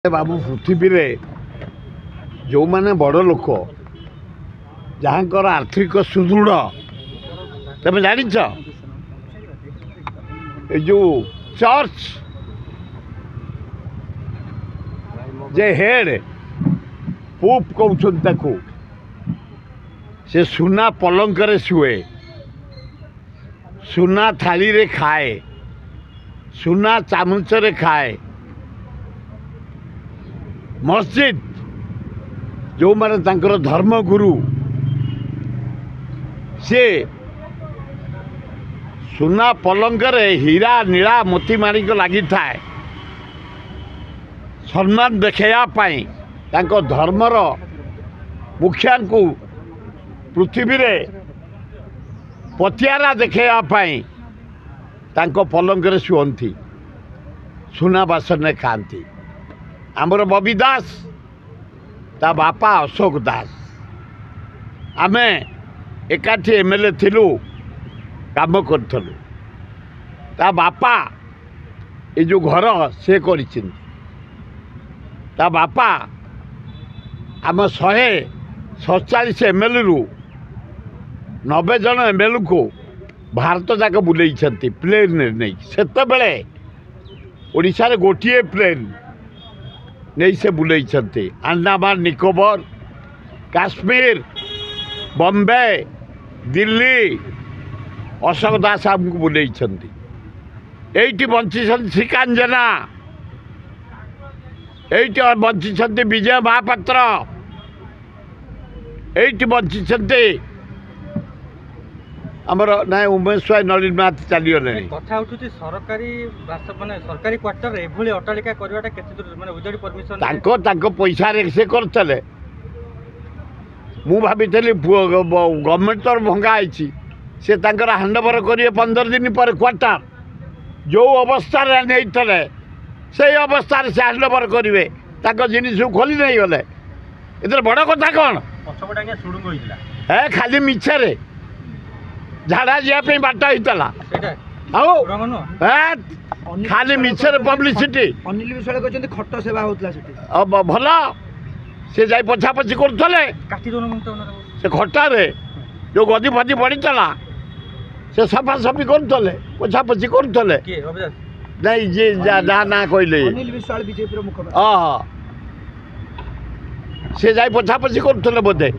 बाबू पृथ्वी रे जो माने बड़ लोक जहाँकर आर्थिक सुदृढ़ तुम जान जो चर्च जे हेड पोप कहते से सुना पलंक रे शुए, सुना थाली रे खाए, सुना चामच रे खाए। मस्जिद जो माने तांकर धर्मगुरु से सुना पलंक रे हीरा नीला मोती माणिक लगी थाए सम्मान देखा तांको धर्मर मुखिया को पृथ्वी रे पतियारा देखापी तांको पलंक रे शुअंती, सुना बासन ने खाती। आमर बबी दास ता बापा अशोक दास आमे एकाठी एमएलए थिलु काम करथलु। ता बापा ये जो घर से करिछिन, ता बापा आम 147 एमएलए रु 90 जन एमएलए को भारत जाक बुलाई प्लेन नहीं सेते बेले ओडिशा रे गोटिए प्लेन नहीं से बुलाई अंडमान निकोबर काश्मीर बॉम्बे दिल्ली अशोक दास आमको बुलाई एटी बंची श्रीकांजना एटी बंची विजय महापात्र एटी बंची आमर ना उमेश भाई नलिन नाथ चलीगले कथा उठुची सरकारी माने सरकारी क्वार्टर एभली अट्टालिका करवाटा केते दूर माने विदाउट परमिशन तांको पैसा रे से करतले। मु भाबितली गवर्नमेंट तर भंगा आइछि से तांकर हैंडओवर करिए 15 दिन पर क्वार्टर जो अवस्था रे नैतले से अवस्था रे से हैंडओवर करिवे तांको जिनिस खोली नहीं गले। इधर बड़ कथा कोन पछपटा सुडुंग होइला ए खाली मिछरे झाड़ा जाए बाट होता खाली मिछर पब्लिसिटी अनिल विश्वाल कहते खट सेवा होता भल से जाई पछापछी करुले से खटारे जो गदी फदी पड़ता से सफा सफी करुले पछापछी करुले नहीं जे ना कहले अनिल विश्वाल बीजेपी मुख्यमंत्री से जाई पछापछी करुले बोधे।